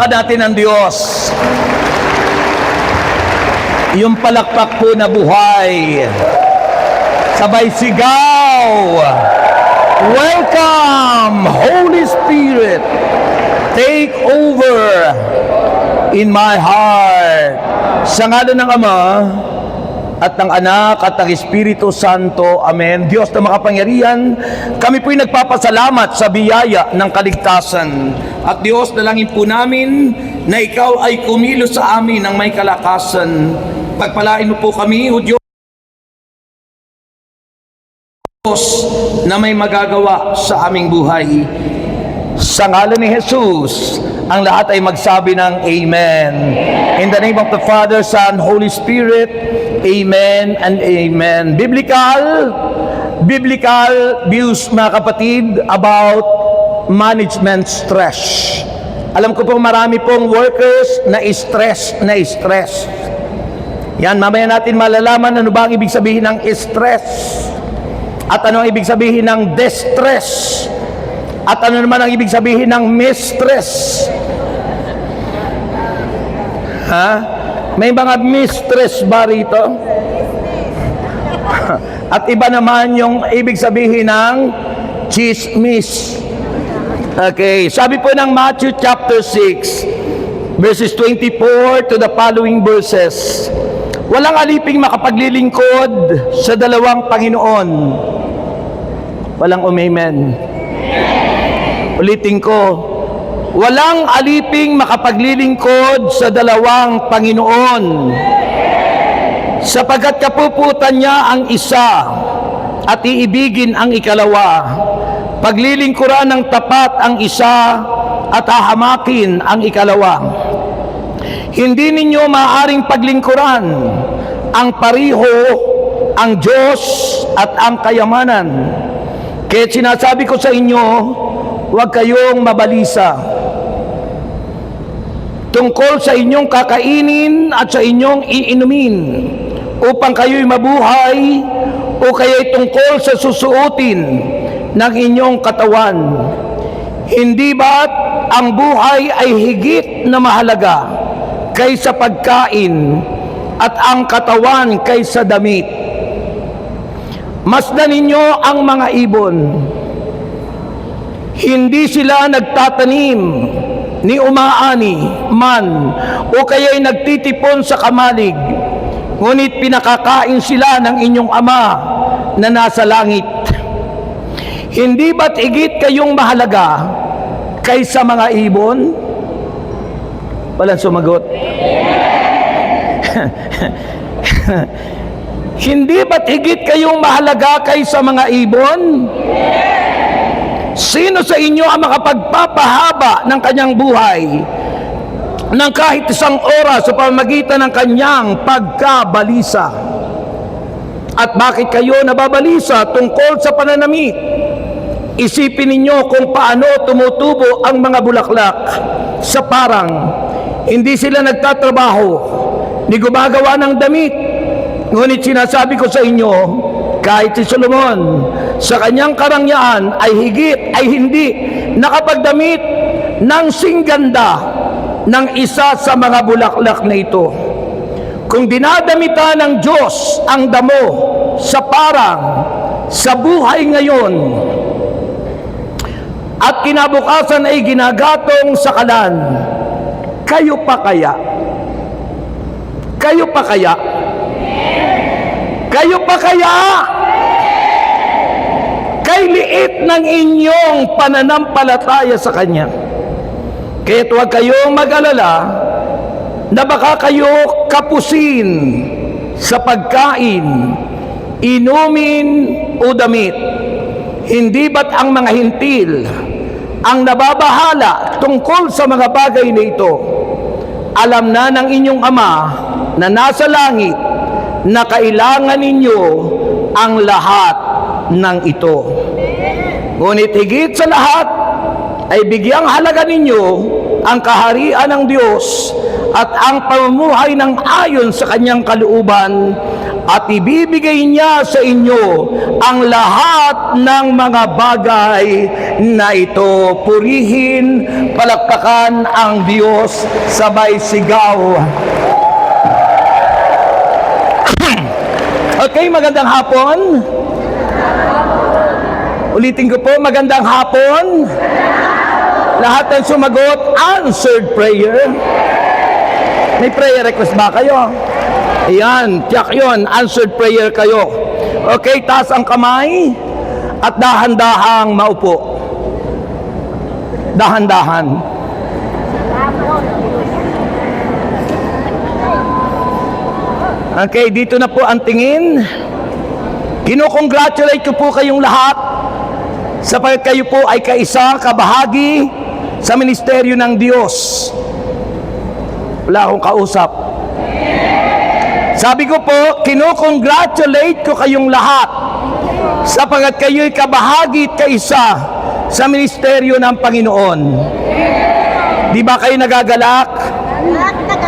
Palakpakan natin ang Diyos. Yung palakpak po na buhay. Sabay sigaw. Welcome, Holy Spirit. Take over in my heart. Sa ngalan ng Ama, at ng Anak, at ng Espiritu Santo. Amen. Diyos na makapangyarihan, kami po'y nagpapasalamat sa biyaya ng kaligtasan. At Diyos, dalangin po namin na Ikaw ay kumilos sa amin ng may kalakasan. Pagpalain mo po kami, O Diyos, na may magagawa sa aming buhay. Sa ngalan ni Jesus, ang lahat ay magsabi ng Amen. In the name of the Father, Son, Holy Spirit, Amen and Amen. Biblical views, mga kapatid, about management stress. Alam ko po marami pong workers na stress. Yan, mamaya natin malalaman ano ba ang ibig sabihin ng stress. At ano ang ibig sabihin ng distress. At ano naman ang ibig sabihin ng mistress. Ha? May mga mistress ba rito? At iba naman yung ibig sabihin ng chismis. Okay, sabi po ng Matthew chapter 6, verses 24 to the following verses. Walang aliping makapaglilingkod sa dalawang Panginoon. Walang umamen. Ulitin ko. Walang aliping makapaglilingkod sa dalawang Panginoon. Sapagkat kapuputan niya ang isa at iibigin ang ikalawa. Paglilingkuran ng tapat ang isa at hahamakin ang ikalawa. Hindi ninyo maaaring paglingkuran ang pariho, ang Diyos at ang kayamanan. Kaya sinasabi ko sa inyo, huwag kayong mabalisa tungkol sa inyong kakainin at sa inyong iinumin upang kayo'y mabuhay o kaya'y tungkol sa susuotin ng inyong katawan. Hindi ba't ang buhay ay higit na mahalaga kaysa pagkain at ang katawan kaysa damit? Masdan ninyo ang mga ibon. Hindi sila nagtatanim ni umaani man o kaya'y nagtitipon sa kamalig, ngunit pinakakain sila ng inyong Ama na nasa langit. Hindi ba't higit kayong mahalaga kaysa mga ibon? Walang sumagot. Hindi ba't higit kayong mahalaga kaysa mga ibon? Sino sa inyo ang makapagpapahaba ng kanyang buhay ng kahit isang oras sa pamamagitan ng kanyang pagkabalisa? At bakit kayo nababalisa tungkol sa pananamit? Isipin ninyo kung paano tumutubo ang mga bulaklak sa parang. Hindi sila nagtatrabaho ni gumagawa ng damit. Ngunit sinasabi ko sa inyo, kahit si Solomon sa kanyang karangyaan ay hindi nakapagdamit ng singganda ng isa sa mga bulaklak na ito. Kung dinadamitan ng Diyos ang damo sa parang sa buhay ngayon at kinabukasan ay ginagatong sa kalan, kayo pa kaya? Kayo pa kaya? Kayo pa kaya? Kay liit ng inyong pananampalataya sa Kanya. Kaya't huwag kayong mag-alala na baka kayo kapusin sa pagkain, inumin o damit. Hindi ba't ang mga hintil ang nababahala tungkol sa mga bagay na ito? Alam na ng inyong Ama na nasa langit na kailangan ninyo ang lahat ng ito. Ngunit higit sa lahat ay bigyang halaga ninyo ang kaharian ng Diyos at ang pamumuhay ng ayon sa kanyang kalooban, at ibibigay niya sa inyo ang lahat ng mga bagay na ito. Purihin, palakpakan ang Diyos, sabay sigaw. Okay, magandang hapon. Ulitin ko po, magandang hapon. Lahat ng sumagot, answered prayer. May prayer request ba kayo? Ayan, tiyak yun, answered prayer kayo. Okay, taas ang kamay at dahan-dahang maupo. Dahan-dahan. Okay, dito na po ang tingin. Kinukongratulate ko po kayong lahat sapagkat kayo po ay kaisa, kabahagi sa ministeryo ng Diyos. Wala akong kausap. Sabi ko po, kinukongratulate ko kayong lahat sapagkat kayo'y kabahagi at kaisa sa ministeryo ng Panginoon. Di ba kayo nagagalak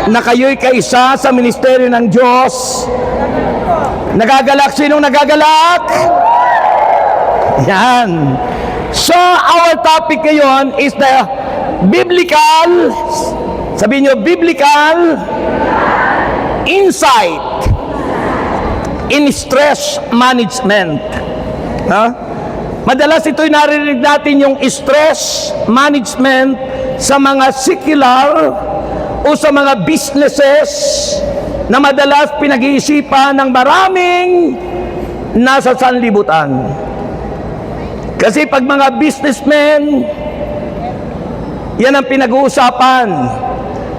na kayo'y kaisa sa ministeryo ng Diyos? Nagagalak? Sinong nagagalak? Yan. So, our topic ngayon is the biblical, sabihin nyo, biblical insight in stress management. Madalas ito'y narinig natin yung stress management sa mga secular o sa mga businesses na madalas pinag-iisipan ng maraming nasa sanlibutan. Kasi pag mga businessmen, yan ang pinag-uusapan.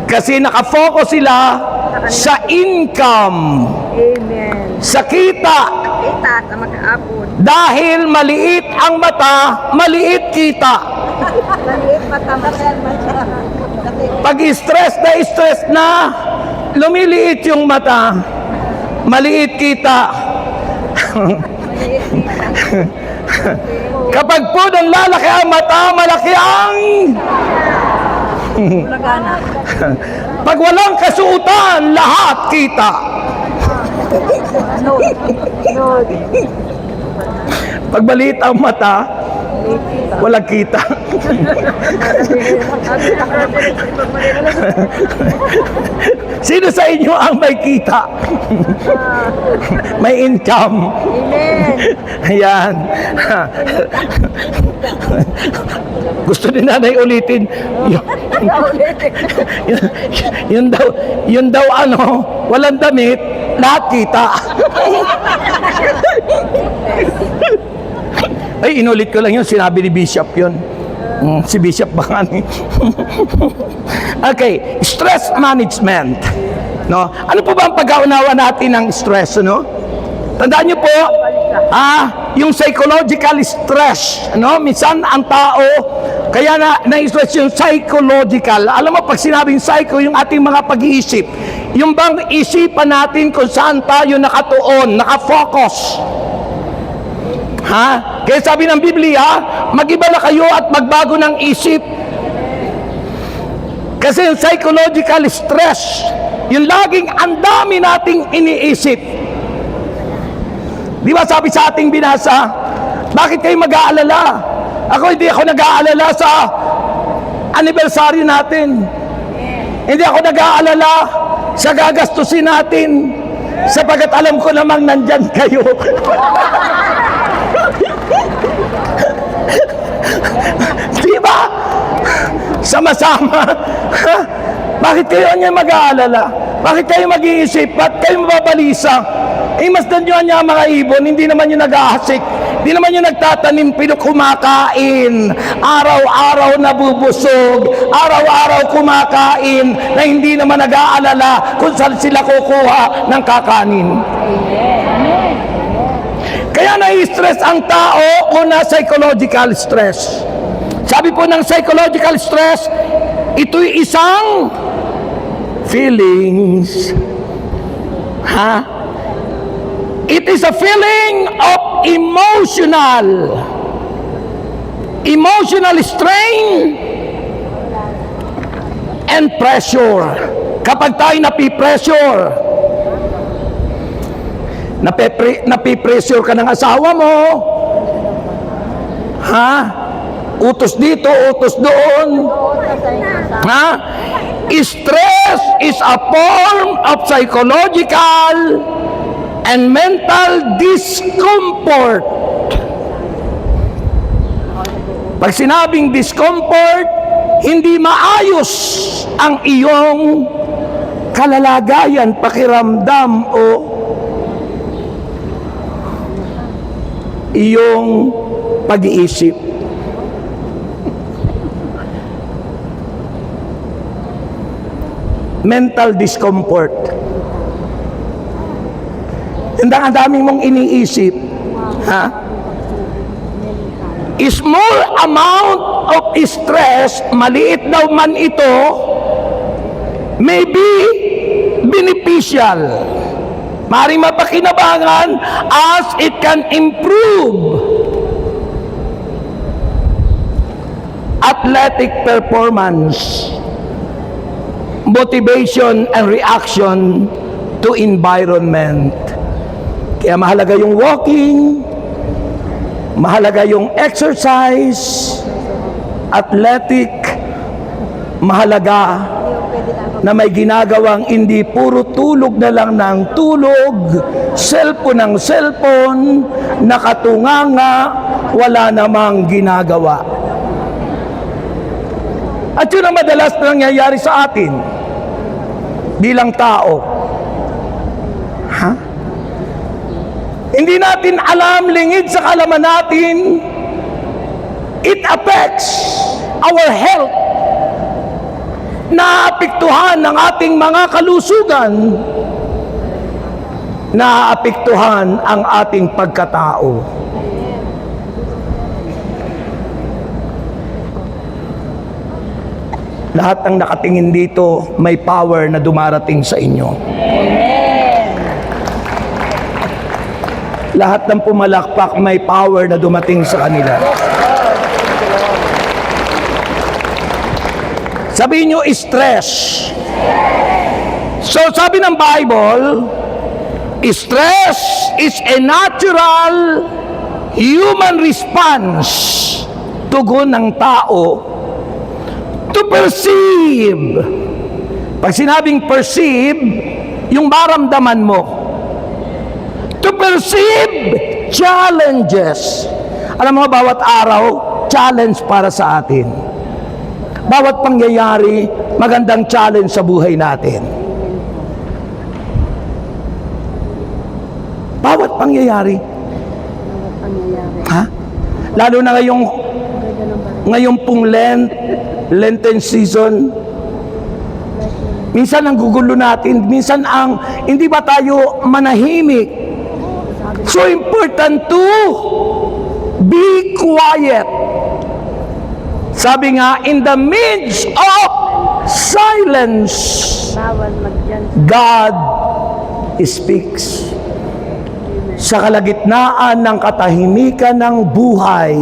Kasi nakafocus sila sa income. Amen. Sa kita. Kita sa mag-aapon. Dahil maliit ang mata, maliit kita. Maliit mata. Pag stress na, lumiliit yung mata, maliit kita. Maliit kita. Kapag po nang lalaki ang mata, malaki ang... Lagana. Pag walang kasuutan, lahat kita. No. Pag maliit ang mata, walang kita. Sino sa inyo ang may kita? May income. Amen. Ayan. Gusto ni nanay ulitin. Yun daw ano, walang damit, lahat kita. Ay, inulit ko lang yun, sinabi ni Bishop yun. Si Bishop baka ni. Okay, stress management. No? Ano po ba ang pag-aunawa natin ng stress, no? Tandaan niyo po, yung psychological stress, no? Minsan ang tao, kaya na-stress yung psychological. Alam mo, pag sinabing psycho, yung ating mga pag-iisip, yung bang isipan natin kung saan tayo nakatuon, nakafocus. Kaya sabi ng Biblia, mag-iba na kayo at magbago ng isip. Kasi yung psychological stress, yung laging ang dami nating iniisip. Di ba sabi sa ating binasa, bakit kayo mag-aalala? Hindi ako nag-aalala sa anibersaryo natin. Hindi ako nag-aalala sa gagastusin natin, sapagkat alam ko namang nandyan kayo. Di ba? Sama-sama. Bakit kayo niya mag-aalala? Bakit kayo mag-iisip? Bakit kayo mababalisa? Masdan nyo niya mga ibon, hindi naman yung nag-ahasik, hindi naman yung nagtatanim, kumakain, araw-araw nabubusog, araw-araw kumakain, na hindi naman nag-aalala kung saan sila kukuha ng kakanin. Kaya nai-stress ang tao o na psychological stress. Sabi po ng psychological stress, ito'y isang feelings. It is a feeling of emotional strain and pressure. Kapag tayo napipressure, napipressure ka ng asawa mo, Utos dito, utos doon. Ha? Stress is a form of psychological and mental discomfort. Pag sinabing discomfort, hindi maayos ang iyong kalalagayan, pakiramdam o iyong pag-iisip. Mental discomfort. Ang daming mong iniisip. Ha? Small amount of stress, maliit daw man ito, may be beneficial. Maaaring mapakinabangan as it can improve athletic performance, motivation and reaction to environment. Kaya mahalaga yung walking, mahalaga yung exercise, athletic, mahalaga na may ginagawang hindi puro tulog na lang ng tulog, cellphone ng cellphone, nakatunganga, wala namang ginagawa. At yun ang madalas na nangyayari sa atin bilang tao. Ha? Hindi natin alam, lingid sa kalaman natin, it affects our health. Naapektuhan ng ating mga kalusugan, naapektuhan ang ating pagkatao. Lahat ng nakatingin dito may power na dumarating sa inyo. Lahat ng pumalakpak may power na dumating sa kanila. Sabihin nyo, stress. So sabi ng Bible, stress is a natural human response, tugon ng tao to perceive. Pag sinabing perceive, yung maramdaman mo. To perceive challenges. Alam mo, bawat araw, challenge para sa atin. Bawat pangyayari, magandang challenge sa buhay natin. Bawat pangyayari. Ha? Lalo na ngayong pong Lenten season. Minsan ang gugulo natin, minsan hindi ba tayo manahimik? So important to be quiet. Sabi nga, in the midst of silence, God speaks. Sa kalagitnaan ng katahimikan ng buhay,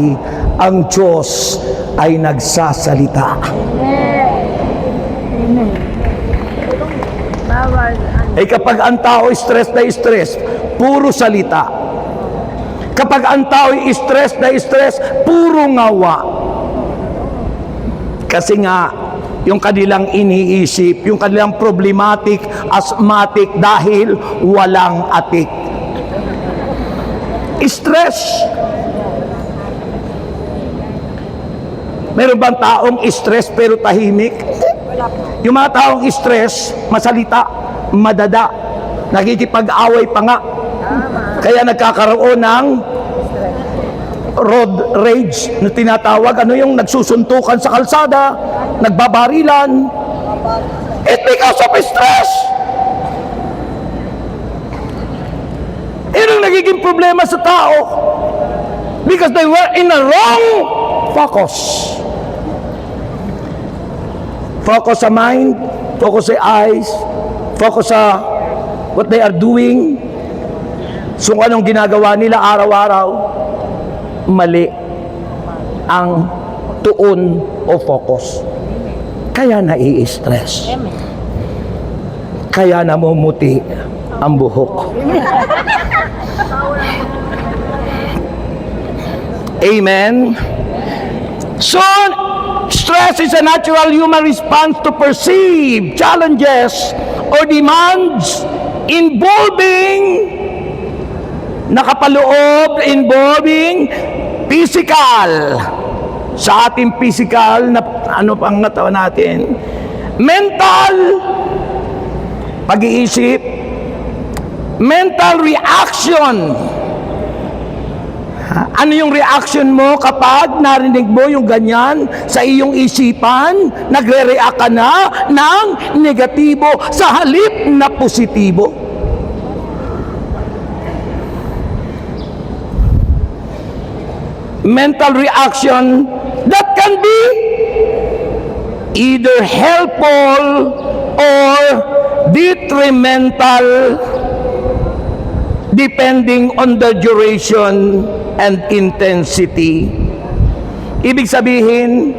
ang Diyos ay nagsasalita. Eh kapag ang tao stress na stress, puro salita. Kapag ang tao stress na stress, puro ngawa. Kasi nga, yung kanilang iniisip, yung kanilang problematic, asthmatic dahil walang atik. Stress. Meron bang taong stress pero tahimik? Yung mga taong stress, masalita, madada, nakikipag-away pa nga. Kaya nagkakaroon ng road rage na tinatawag, ano yung nagsusuntukan sa kalsada, nagbabarilan. It because of stress. Yun ang nagiging problema sa tao because they were in a wrong focus. Focus sa mind, focus sa eyes, focus sa what they are doing. So anong ginagawa nila araw-araw, mali ang tuon o focus. Kaya nai-stress. Kaya namumuti ang buhok. Amen. So, stress is a natural human response to perceive challenges or demands involving physical, sa ating physical na ano pang katawan natin, mental, pag-iisip, mental reaction. Ano yung reaction mo kapag narinig mo yung ganyan sa iyong isipan? Nagre-react ka na ng negatibo sa halip na positibo. Mental reaction that can be either helpful or detrimental depending on the duration and intensity. Ibig sabihin,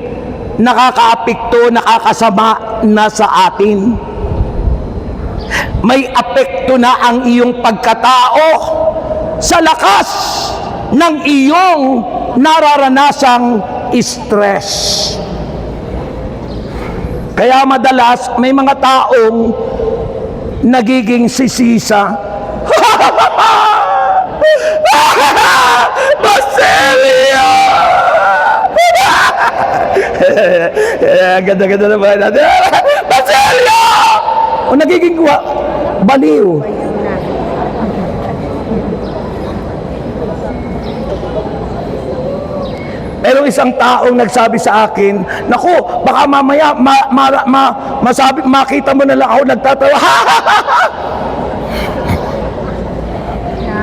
nakakaapekto, nakakasama na sa atin. May apekto na ang iyong pagkatao sa lakas ng iyong nararanasang stress. Kaya madalas may mga taong nagiging sisisa. Basilio! Ganda-ganda na ba natin? Basilio! O nagiging baliw. Pero isang taong nagsabi sa akin, naku, baka mamaya makita mo na lang ako nagtatawa.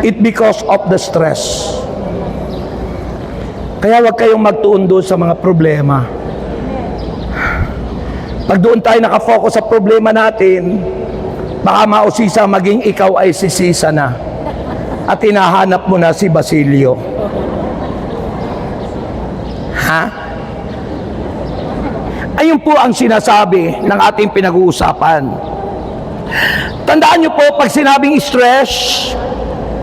It because of the stress. Kaya wag kayong magtuon doon sa mga problema. Pag doon tayo nakafocus sa problema natin, baka mausisa maging ikaw ay sisisa na. At hinahanap mo na si Basilio. Ha? Ayun po ang sinasabi ng ating pinag-uusapan. Tandaan nyo po, pag sinabing stress,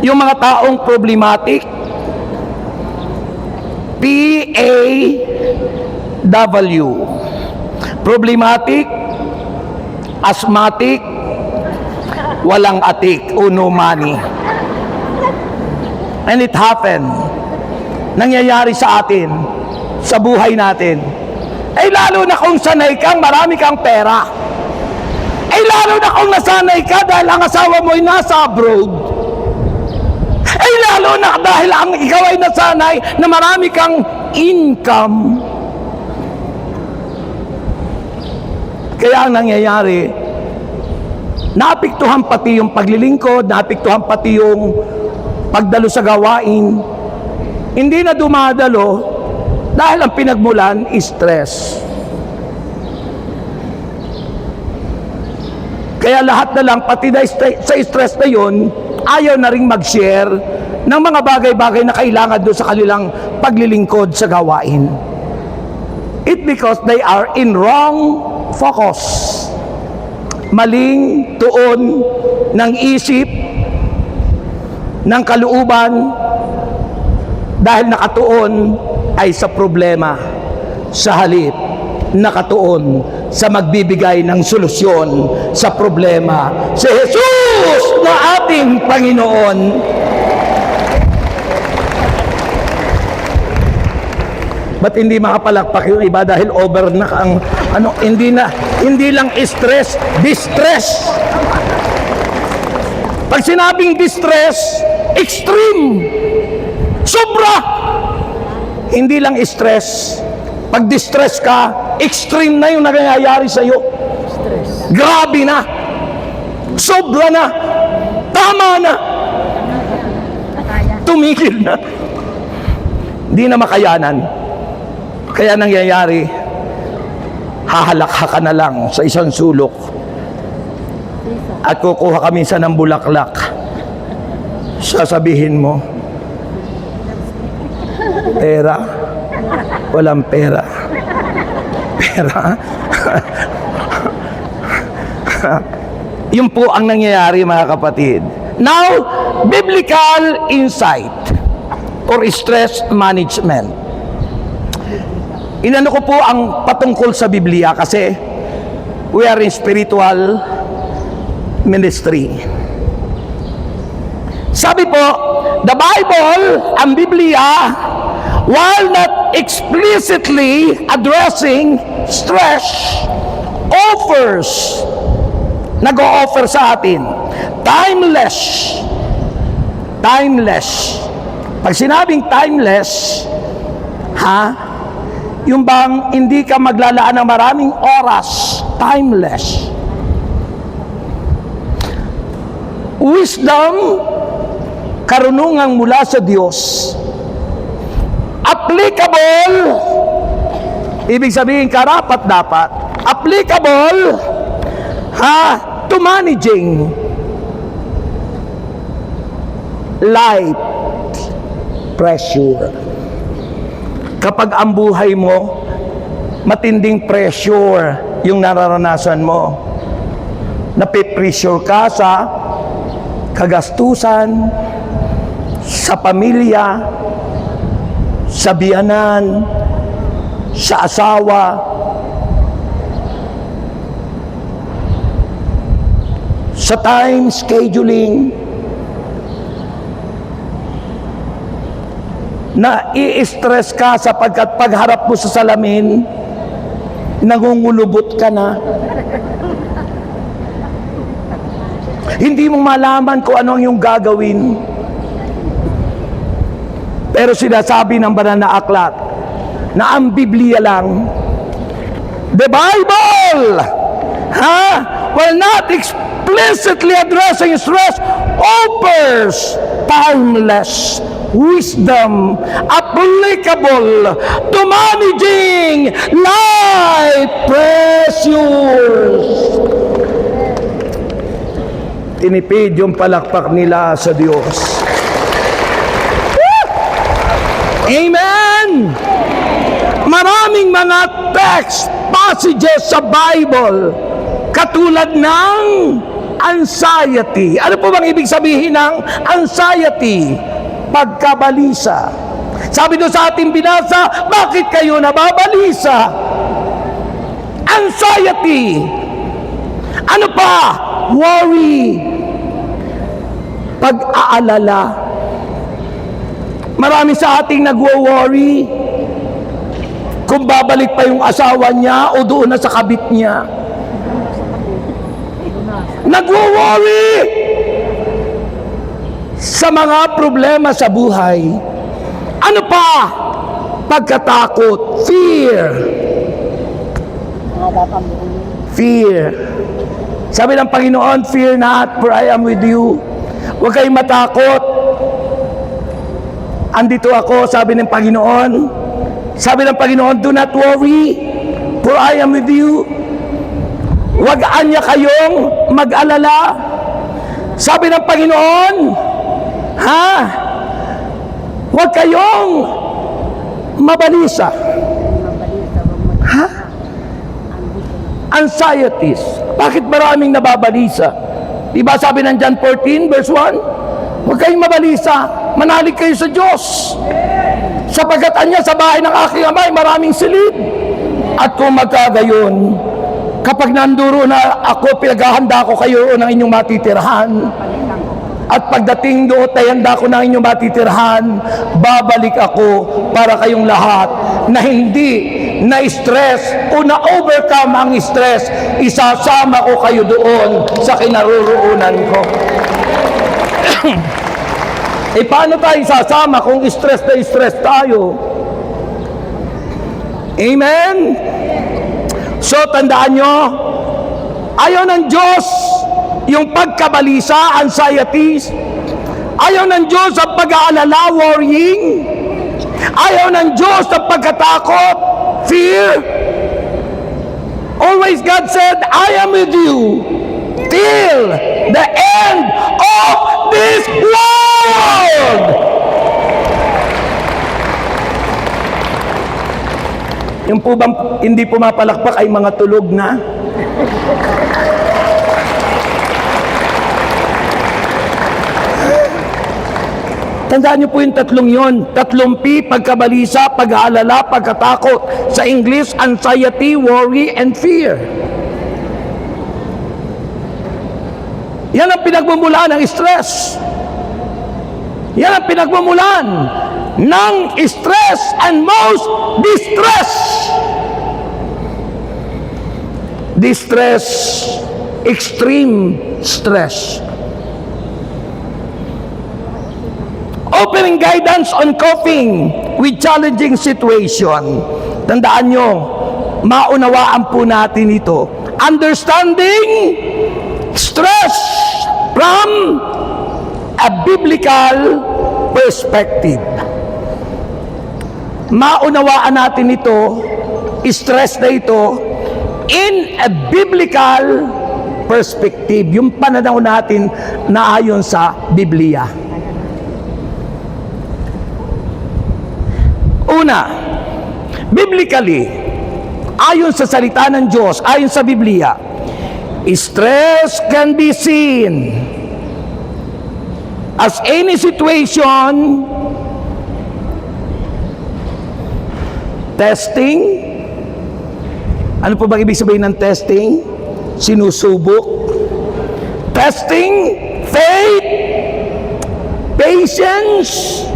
yung mga taong problematic, P-A-W, problematic, asthmatic, walang atik, no money. And it happened. Nangyayari sa atin, sa buhay natin. Ay lalo na kung sanay kang marami kang pera. Ay lalo na kung nasanay ka dahil ang asawa mo ay nasa abroad. Ay lalo na dahil ang ikaw ay nasanay na marami kang income. Kaya ang nangyayari, naapektuhan pati yung paglilingkod, naapektuhan pati yung pagdalo sa gawain. Hindi na dumadalo dahil ang pinagmulan is stress. Kaya lahat na lang, pati na sa stress na yun, ayaw na rin mag-share ng mga bagay-bagay na kailangan doon sa kanilang paglilingkod sa gawain. It because they are in wrong focus. Maling tuon ng isip, ng kalooban, dahil nakatuon ay sa problema, sa halip nakatuon sa magbibigay ng solusyon sa problema, si Jesus na ating Panginoon. Ba't hindi makapalakpak yung iba dahil over na ang hindi lang stress, distress. Pag sinabing distress, extreme, sobra. Hindi lang stress. Pag distress ka, extreme na yung nangyayari sa iyo. Grabe na. Sobra na. Tama na. Tumigil na. Hindi na makayanan. Kaya nangyayari, hahalakha ka na lang sa isang sulok at kukuha ka minsan ng bulaklak. Sasabihin mo, pera, walang pera. Pera. Yun po ang nangyayari, mga kapatid. Now, biblical insight or stress management. Inano ko po ang patungkol sa Biblia kasi we are in spiritual ministry. Sabi po, the Bible, ang Biblia, while not explicitly addressing stress, offers, nag-o-offer sa atin, timeless. Pag sinabing timeless, yung bang hindi ka maglalaan ng maraming oras, timeless. Wisdom, karunungang mula sa Diyos, applicable, ibig sabihin karapat-dapat, applicable to managing life pressure. Kapag ang buhay mo, matinding pressure yung nararanasan mo. Napipressure ka sa kagastusan, sa pamilya, sa biyanan, sa asawa, sa time scheduling, na i-stress ka sapagkat pagharap mo sa salamin, nangungulubot ka na. Hindi mo malaman kung ano ang iyong gagawin. Pero sinasabi ng banal na aklat na ang Biblia lang, the Bible, while not explicitly addressing stress, offers timeless wisdom applicable to managing life pressures. Tinipid yung palakpak nila sa Diyos. Amen! Maraming mga text passages sa Bible katulad ng anxiety. Ano po bang ibig sabihin ng anxiety? Pagkabalisa. Sabi doon sa ating binasa, bakit kayo nababalisa? Anxiety. Ano pa? Worry. Pag-aalala. Marami sa ating nagwo-worry kung babalik pa yung asawa niya o doon na sa kabit niya. Nagwo-worry sa mga problema sa buhay. Ano pa? Pagkatakot. Fear. Sabi ng Panginoon, fear not, for I am with you. Huwag kayong matakot. Andito ako, sabi ng Panginoon. Sabi ng Panginoon, do not worry, for I am with you. Huwag anya kayong mag-alala. Sabi ng Panginoon, huwag kayong mabalisa. Anxieties. Bakit maraming nababalisa? Diba sabi ng John 14 verse 1? Huwag kayong mabalisa. Manalig kayo sa Diyos. Sapagkat anya sa bahay ng aking Ama ay maraming silid. At kung magkagayon, kapag nanduro na ako, pinaghahanda ko kayo ng inyong matitirahan. At pagdating doon, handa ko ng inyong matitirahan, babalik ako para kayong lahat na hindi na-stress o na-overcome ang stress, isasama ko kayo doon sa kinaroroonan ko. Paano tayo isasama kung stress na stress tayo? Amen? So, tandaan nyo, ayaw ng Diyos yung pagkabalisa, anxieties. Ayaw ng Diyos ang pag-aalala, worrying. Ayaw ng Diyos ang pagkatakot, fear. Always God said, I am with you till the end of this world. Yung po bang hindi pumapalakpak ay mga tulog na? Tandaan niyo po yung tatlong yon. Tatlong P, pagkabalisa, pag-aalala, pagkatakot. Sa English, anxiety, worry, and fear. Yan ang pinagmumulan ng stress. Yan ang pinagmumulan ng stress and most distress. Distress, extreme stress. Offering guidance on coping with challenging situation. Tandaan nyo, maunawaan po natin ito. Understanding stress from a biblical perspective. Maunawaan natin ito, stress na ito, in a biblical perspective. Yung pananaw natin na ayon sa Biblia. Una, biblically, ayon sa salita ng Diyos, ayon sa Biblia, stress can be seen as any situation, testing. Ano po bang ibig sabihin ng testing? Sinusubok. Testing, faith, patience,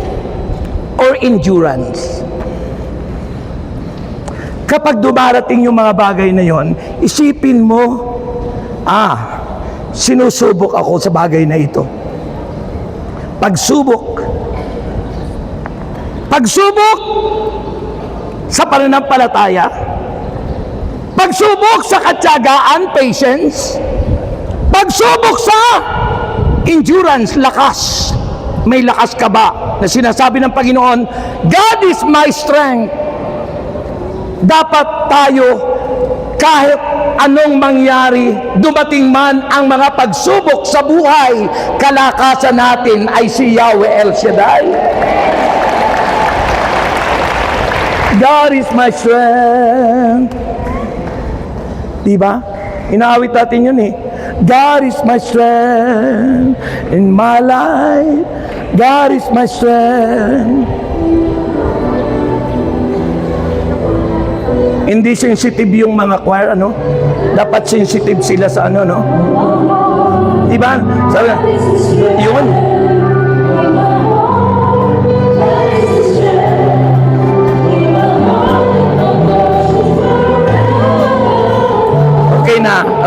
or endurance. Kapag dumarating yung mga bagay na yon, isipin mo, sinusubok ako sa bagay na ito. Pagsubok sa pananampalataya, pagsubok sa katyagaan, patience, pagsubok sa endurance, lakas. May lakas ka ba? Na sinasabi ng Panginoon, God is my strength. Dapat tayo, kahit anong mangyari, dumating man ang mga pagsubok sa buhay, kalakasan natin ay si Yahweh El Shaddai. God is my strength. Diba? Inaawit natin yun eh. God is my strength in my life. God is my strength. Hindi sensitive yung mga choir, ano? Dapat sensitive sila sa ano, no? Diba? Sabi, yun.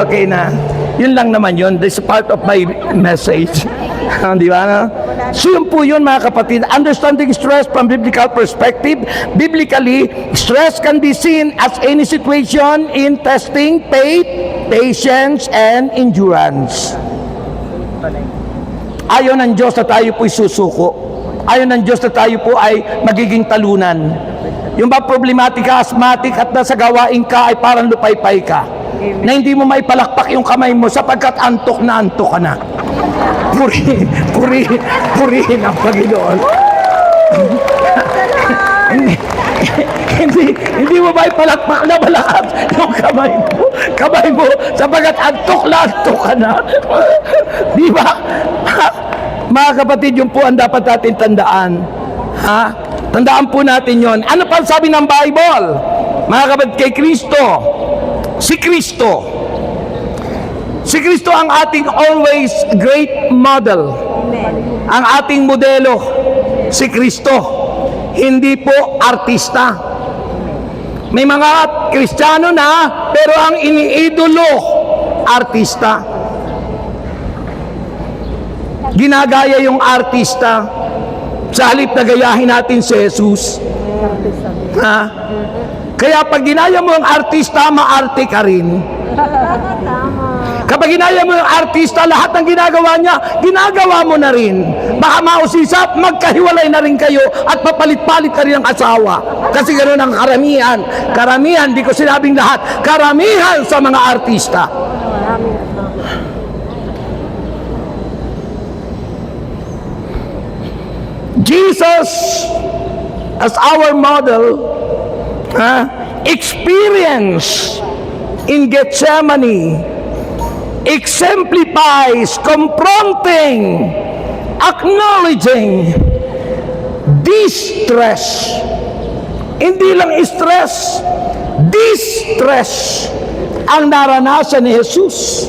Okay na. Yun lang naman yun. This is part of my message. Di ba? No? So yun po yun, mga kapatid. Understanding stress from biblical perspective. Biblically, stress can be seen as any situation in testing, faith, patience, and endurance. Ayaw ng Diyos na tayo po'y susuko. Ayaw ng Diyos na tayo po ay magiging talunan. Yung ba problematika, asthmatic at nasa gawain ka ay parang lupaypay ka. Na hindi mo maipalakpak yung kamay mo sapagkat antok ka na. Purihin ang Panginoon. hindi mo maipalakpak na malakas yung kamay mo sapagkat antok ka na. Di ba? Mga kapatid, yun po ang dapat natin tandaan. Ha? Tandaan po natin yon. Ano pa sabi ng Bible? Mga kapatid, kay Kristo, si Kristo ang ating always great model. Ang ating modelo, si Kristo. Hindi po artista. May mga Kristiyano na, pero ang iniidolo, artista. Ginagaya yung artista. Sa halip na gayahin natin si Jesus. Ha? Kaya pag ginaya mo ang artista, maarte ka rin. Kapag ginaya mo yung artista, lahat ng ginagawa niya, ginagawa mo na rin. Baka mausisa, magkahiwalay na rin kayo at papalit-palit ka rin ang asawa. Kasi ganoon ang karamihan. Karamihan, di ko sinabing lahat. Karamihan sa mga artista. Jesus, as our model, experience in Gethsemane exemplifies confronting, acknowledging distress. Hindi lang stress, distress ang naranasan ni Jesus.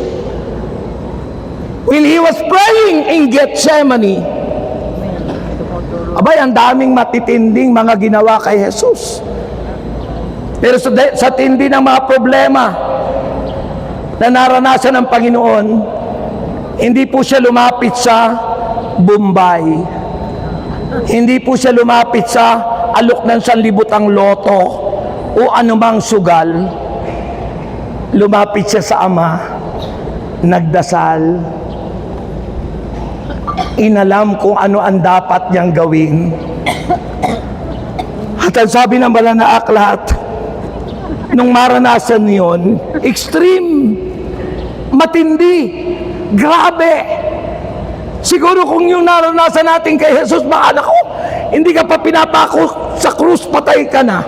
When he was praying in Gethsemane, abay, ang daming matitinding mga ginawa kay Jesus. Pero sa tindi ng mga problema na naranasan ng Panginoon, hindi po siya lumapit sa Bombay. Hindi po siya lumapit sa alok ng sanlibutang loto o anumang sugal. Lumapit siya sa Ama, nagdasal, inalam kung ano ang dapat niyang gawin. At ang sabi ng banal na aklat, nung maranasan niyon, extreme, matindi, grabe. Siguro kung yung naranasan natin kay Jesus, baka nako, hindi ka pa pinapako sa krus, patay ka na.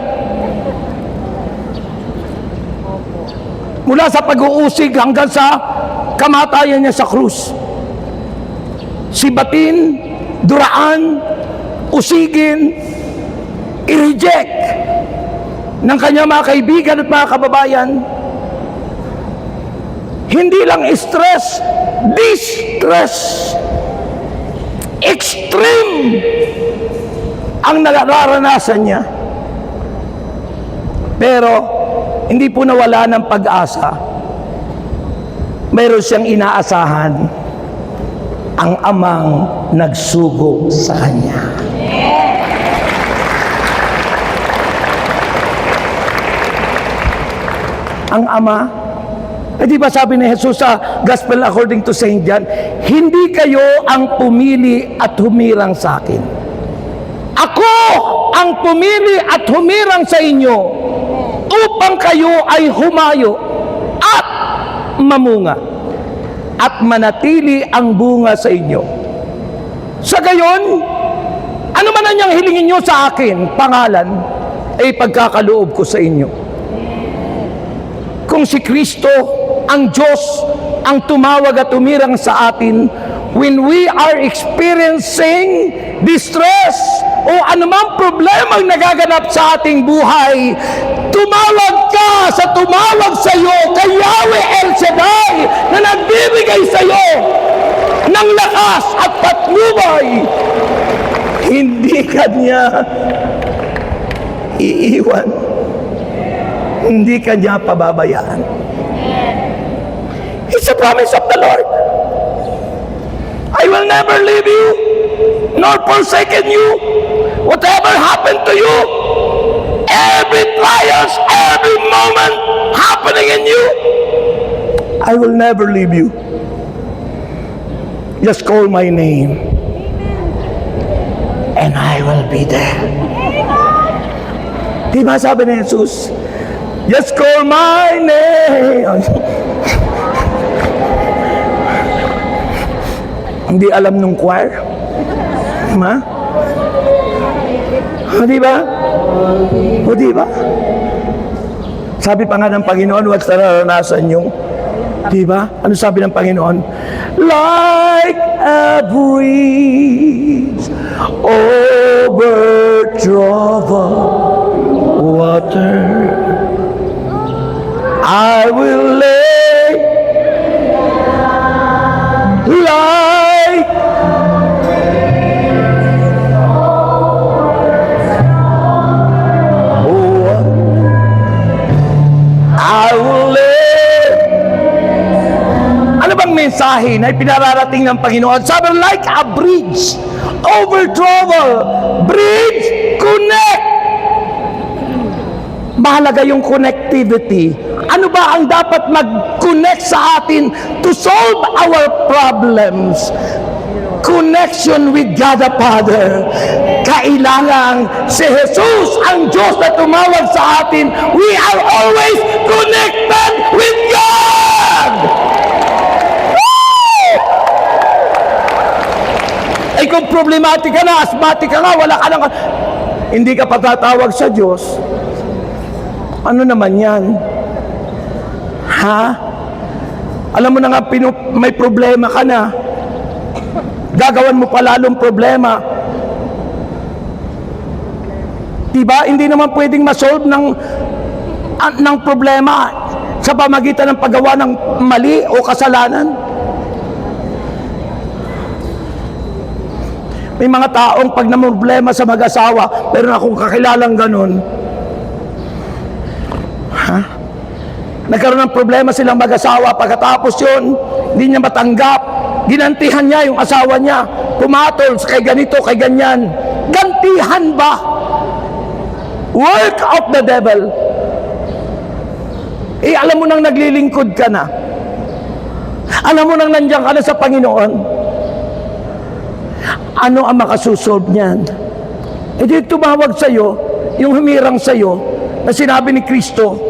Mula sa pag-uusig hanggang sa kamatayan niya sa krus. Sibatin, duraan, usigin, i-reject ng kanyang mga kaibigan at mga kababayan. Hindi lang stress, distress. Extreme ang nararanasan niya. Pero hindi po nawala ng pag-asa. Mayroon siyang inaasahan, ang Amang nagsugo sa kanya. Ang Ama, di ba sabi ni Jesus sa Gospel according to St. John, hindi kayo ang pumili at humirang sa akin. Ako ang pumili at humirang sa inyo upang kayo ay humayo at mamunga at manatili ang bunga sa inyo. Sa gayon, ano man ang niyang hilingin nyo sa akin, pangalan, ay pagkakaloob ko sa inyo. Kung si Kristo, ang Diyos, ang tumawag at tumirang sa atin, when we are experiencing distress o anumang problema ang nagaganap sa ating buhay, tumawag ka sa tumawag sa iyo kay Yahweh El Shaddai na nagbibigay sa iyo ng lakas at patnubay. Hindi ka niya iiwan. Hindi ka niya pababayaan. It's a promise of the Lord. I will never leave you nor forsaken you. Whatever happened to you, every trials, every moment happening in you, I will never leave you. Just call my name and I will be there. Diba sabi ni Jesus, just call my name. Hindi alam nung choir. Ma? O diba? O diba? Sabi pa nga ng Panginoon, what's nararanasan nyo? Diba? Ano sabi ng Panginoon? Like a breeze over troubled water, I will lay like I will lay. Ano bang mensahe na ipinararating ng Panginoon? Sabi, like a bridge over trouble. Bridge, connect. Mahalaga yung connectivity. Ano ba ang dapat mag-connect sa atin to solve our problems? Connection with God the Father. Kailangan si Jesus, ang Diyos na tumawag sa atin, we are always connected with God! Woo! Ay kung problematic ka na, asthmatic ka nga, wala ka na, hindi ka patatawag sa Diyos, ano naman yan? Ha? Alam mo na nga, may problema ka na. Gagawan mo pa lalong problema. Diba? Hindi naman pwedeng masolve ng problema sa pamagitan ng paggawa ng mali o kasalanan. May mga taong pag namroblema sa mag-asawa, meron akong kakilalang ganun. Nagkaroon ng problema silang mag-asawa, pagkatapos yun, hindi niya matanggap. Ginantihan niya yung asawa niya, pumatol kay ganito, kay ganyan. Gantihan ba? Work of the devil. Alam mo nang naglilingkod ka na. Alam mo nang nandiyan ka na sa Panginoon. Ano ang makasusolve niyan? Di tumawag sa'yo, yung humirang sa'yo, na sinabi ni Kristo,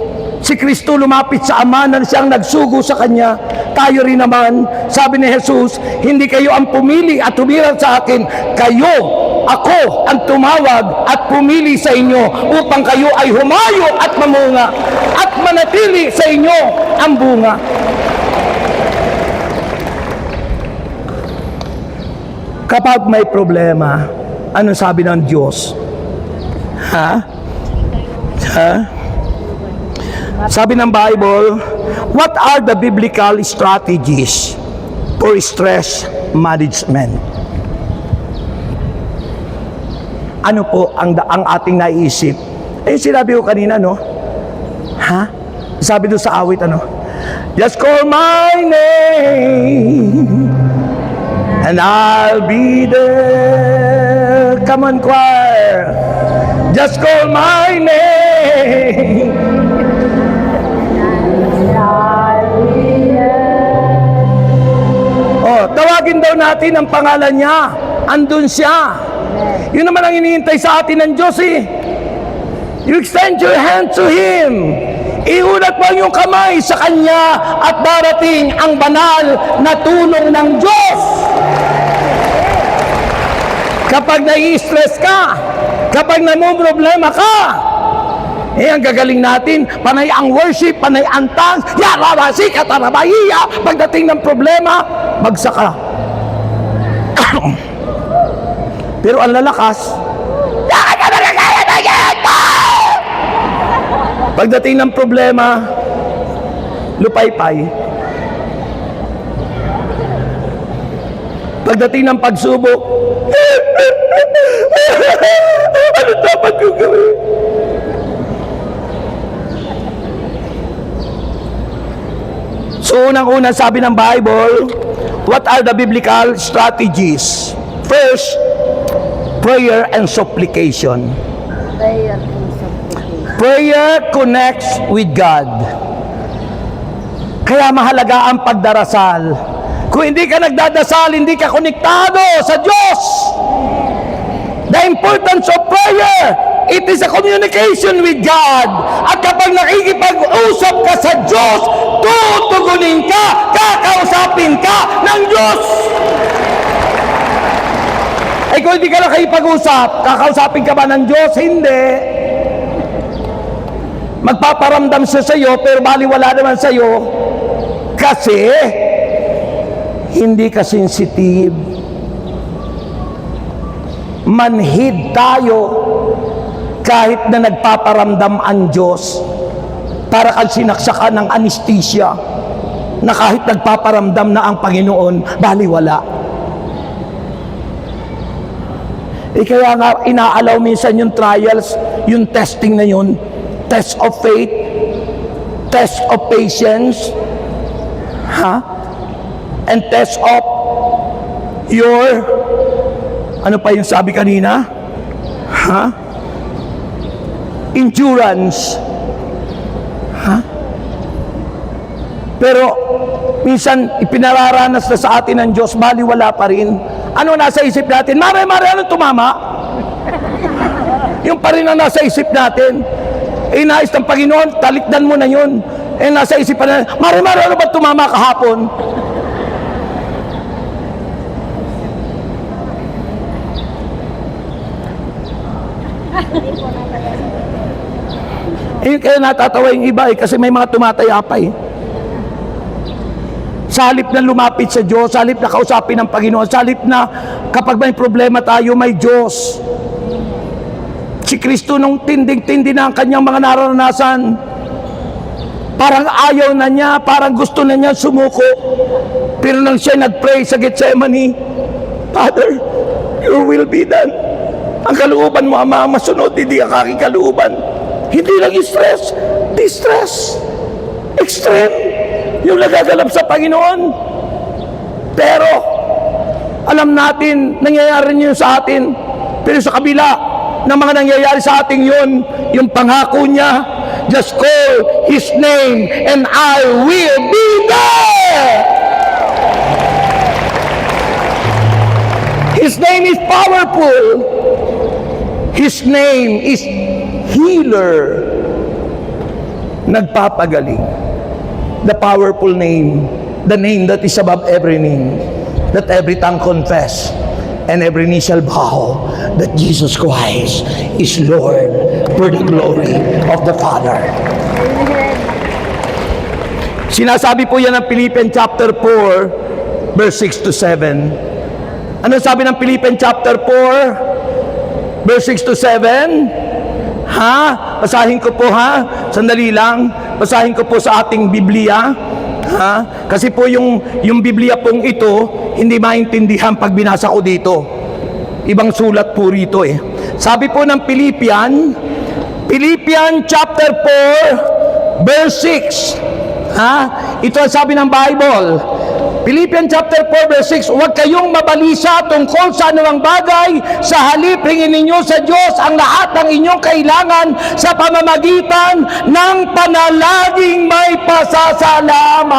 si Kristo lumapit sa Ama na siyang nagsugo sa Kanya. Tayo rin naman, sabi ni Jesus, hindi kayo ang pumili at humirang sa akin, kayo, ako ang tumawag at pumili sa inyo upang kayo ay humayo at mamunga at manatili sa inyo ang bunga. Kapag may problema, anong sabi ng Diyos? Sabi ng Bible, what are the biblical strategies for stress management? Ano po ang ating naisip? Sinabi ko kanina, no? Sabi doon sa awit, ano? Just call my name and I'll be there. Come on, choir. Just call my name. Tawagin daw natin ang pangalan niya. Andun siya. Yun naman ang hinihintay sa atin ng Diyos eh. You extend your hand to Him. Iulat mo ang iyong kamay sa Kanya at darating ang banal na tulong ng Diyos. Kapag nai-stress ka, kapag namumroblema ka, ang gagaling natin, panay ang worship, panay ang thanks, yarabasi, katarabahiya, pagdating ng problema, bagsak ka. Pero ang lalakas, pagdating ng problema, lupaypay. Pagdating ng pagsubok, ano dapat kong gawin? So, unang-una sabi ng Bible, what are the biblical strategies? First, prayer and supplication. Prayer connects with God. Kaya mahalaga ang pagdarasal. Kung hindi ka nagdadasal, hindi ka konektado sa Diyos. The importance of prayer, it is a communication with God. At kapag nakikipag-usap ka sa Diyos, tutugunin ka, kakausapin ka ng Diyos. Kung hindi ka nakikipag-usap, kakausapin ka ba ng Diyos? Hindi. Magpaparamdam siya sa iyo, pero baliwala naman sa iyo kasi hindi ka sensitive. Manhid tayo kahit na nagpaparamdam ang Diyos. Para kang sinaksakan ng anesthesia na kahit nagpaparamdam na ang Panginoon, baliwala. Kaya nga inaalaw minsan yung trials, yung testing na yun, test of faith, test of patience, and test of your, ano pa yung sabi kanina? Endurance. Pero minsan ipinararanas na sa atin ng Diyos, baliwala pa rin. Ano nasa isip natin? Mare, ano tumama? Yung pa rin ang nasa isip natin. Nais ng Panginoon, talikdan mo na yun. Nasa isip pa na, mare, ano ba tumama kahapon? Kaya natatawa yung iba kasi may mga tumataya pa Sa halip na lumapit sa Diyos, sa halip na kausapin ng Panginoon, sa halip na kapag may problema tayo, may Diyos. Si Kristo nung tinding-tindi na ang kanyang mga naranasan, parang ayaw na niya, parang gusto na niya sumuko. Pero nang siya nag-pray sa Gethsemane, Father, your will be done. Ang kalooban mo, Ama, masunod, hindi ang aking kalooban. Hindi lang stress, distress, extreme, yung nagagalap sa Panginoon. Pero, alam natin, nangyayari niyo sa atin. Pero sa kabila ng mga nangyayari sa atin yun, yung pangako niya, just call His name and I will be there. His name is powerful. His name is healer. Nagpapagaling. The powerful name. The name that is above every name. That every tongue confess and every knee shall bow that Jesus Christ is Lord for the glory of the Father. Sinasabi po yan ng Philippians chapter 4 verse 6 to 7. Ano sabi ng Philippians chapter 4 verse 6 to 7? Basahin ko po sandali lang. Basahin ko po sa ating Biblia. Kasi po yung Biblia pong ito, hindi maintindihan pag binasa ko dito. Ibang sulat po rito eh. Sabi po ng Philippians chapter 4 verse 6. Ito ang sabi ng Bible. Philippians chapter 4 verse 6, huwag kayong mabalisa tungkol sa anumang bagay, sa halip hingin ninyo sa Diyos ang lahat ng inyong kailangan sa pamamagitan ng panalangin may pasasalamat.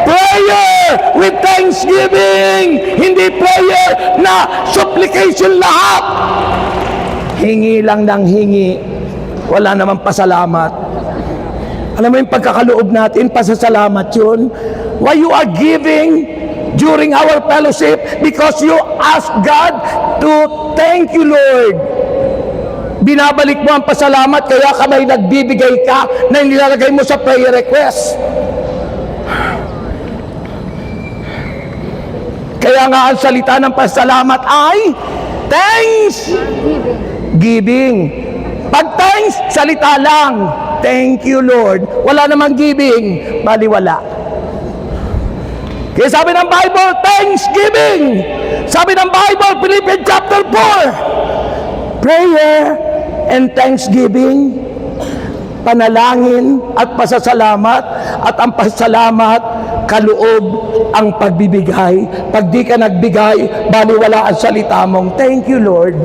Prayer with thanksgiving, hindi prayer na supplication lahat. Hingi lang ng hingi, wala namang pasalamat. Alam mo yung pagkakaloob natin, pasasalamat yun. Why you are giving during our fellowship? Because you ask God to thank you, Lord. Binabalik mo ang pasalamat, kaya ka may nagbibigay ka na nilalagay mo sa prayer request. Kaya nga ang salita ng pasalamat ay thanksgiving. Pag thanks, salita lang. Thank you, Lord. Wala namang giving, baliwala. Kaya sabi ng Bible, thanksgiving. Sabi ng Bible, Philippians chapter 4, prayer and thanksgiving, panalangin at pasasalamat, at ang pasasalamat, kaloob ang pagbibigay. Pag di ka nagbigay, baliwala ang salita mong, thank you, Lord.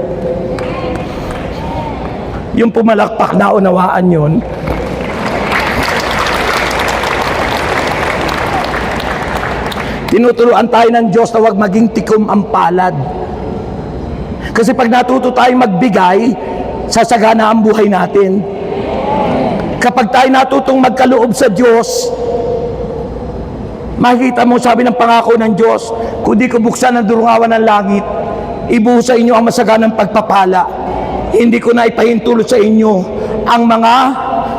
Yung pumalakpak na unawaan yun. Tinuturuan tayo ng Diyos na huwag maging tikom ang palad. Kasi pag natuto tayo magbigay, sasagana ang buhay natin. Kapag tayo natutong magkaloob sa Diyos, makikita mo, sabi ng pangako ng Diyos, kung di ko buksan ang durungawan ng langit, ibuhos sa inyo ang masaganang pagpapala. Hindi ko na ipahintulot sa inyo ang mga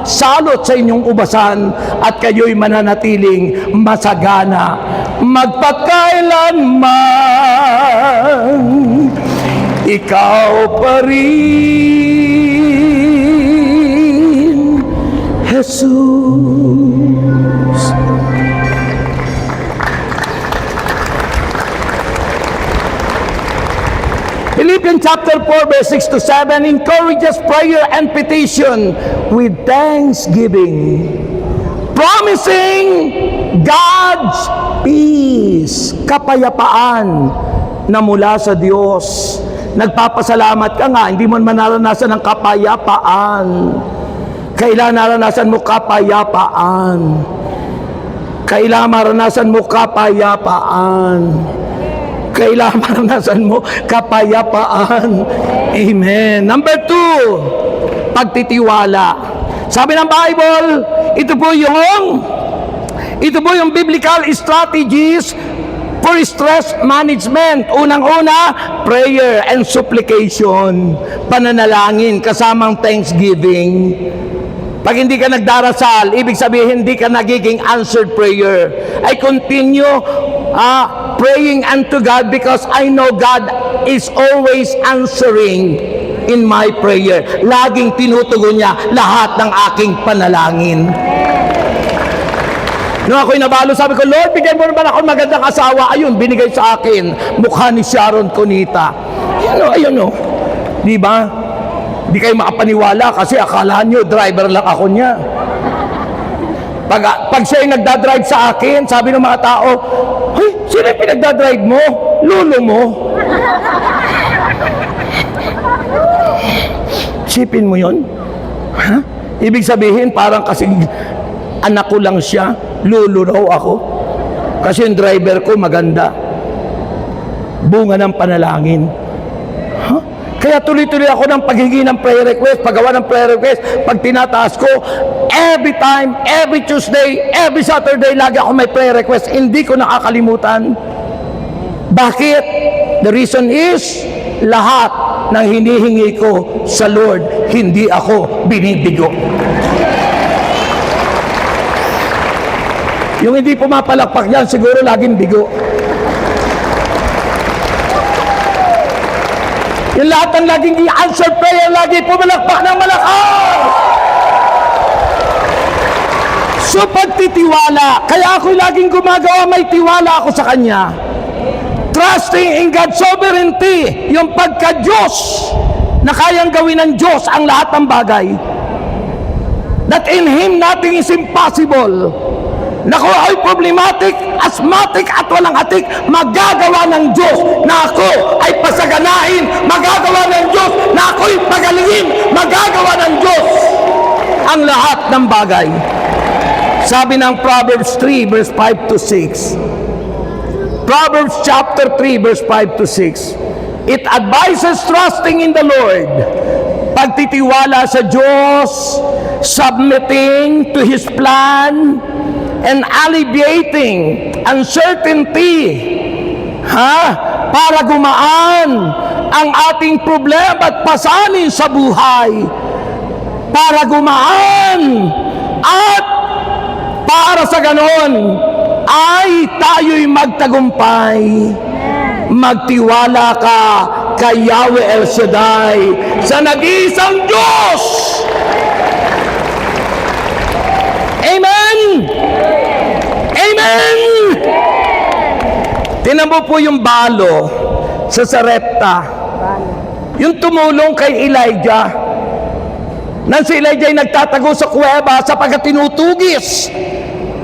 salot sa inyong ubasan at kayo'y mananatiling masagana magpakailanman. Ikaw pa rin, Jesus. Philippians chapter 4 verse 6 to 7 encourages prayer and petition with thanksgiving, promising God's peace, kapayapaan na mula sa Diyos. Nagpapasalamat ka nga, hindi mo manaranasan ng kapayapaan. Kailangan naranasan mo kapayapaan. Kailangan maranasan mo kapayapaan. Kailangan maranasan mo kapayapaan. Amen. Number 2, pagtitiwala. Sabi ng Bible, ito po yung biblical strategies for stress management. Unang-una, prayer and supplication. Pananalangin kasamang thanksgiving. Pag hindi ka nagdarasal, ibig sabihin hindi ka nagiging answered prayer. I continue praying unto God because I know God is always answering in my prayer. Laging tinutugon niya lahat ng aking panalangin. Nung ako'y nabalo, sabi ko, Lord, bigyan mo naman ako ng magandang asawa. Ayun, binigay sa akin. Mukha ni Sharon Cunita. Ayun o. Di ba? Di kayo makapaniwala kasi akala nyo, driver lang ako niya. Pag siya yung nagdadrive sa akin, sabi ng mga tao, hey, sino yung pinagdadrive mo? Lolo mo? Sipin mo yun? Ha? Ibig sabihin, parang kasi anak ko lang siya, lolo raw ako. Kasi yung driver ko maganda. Bunga ng panalangin. Huh? Kaya tuloy-tuloy ako ng paghingi ng prayer request, paggawa ng prayer request, pag tinataas ko, every time, every Tuesday, every Saturday, lagi ako may prayer request. Hindi ko nakakalimutan. Bakit? The reason is, lahat ng hinihingi ko sa Lord, hindi ako binibigo. Yung hindi pumapalakpak yan, siguro laging bigo. Yung lahat ng laging i-answer prayer, lagi pumalakpak ng malakas. So pagtitiwala, kaya ako laging gumagawa, may tiwala ako sa Kanya. Trusting in God's sovereignty, yung pagka-Diyos, na kayang gawin ng Diyos ang lahat ng bagay. That in Him nothing is impossible. Na kung ako'y problematic, asthmatic at walang atik, magagawa ng Diyos na ako ay pasaganahin, magagawa ng Diyos na ako'y pagalingin, magagawa ng Diyos ang lahat ng bagay. Sabi ng Proverbs 3 verse 5 to 6. Proverbs chapter 3 verse 5 to 6. It advises trusting in the Lord, pagtitiwala sa Diyos, submitting to His plan, and alleviating uncertainty, para gumaan ang ating problema at pasanin sa buhay, para gumaan at para sa ganon ay tayo'y magtagumpay. Magtiwala ka kay Yahweh El Shaddai, sa nag-iisang Diyos. Amen! Amen! Tinan mo po yung balo sa Sarepta. Yung tumulong kay Elijah. Nang si Elijah ay nagtatago sa kuweba sapagkat tinutugis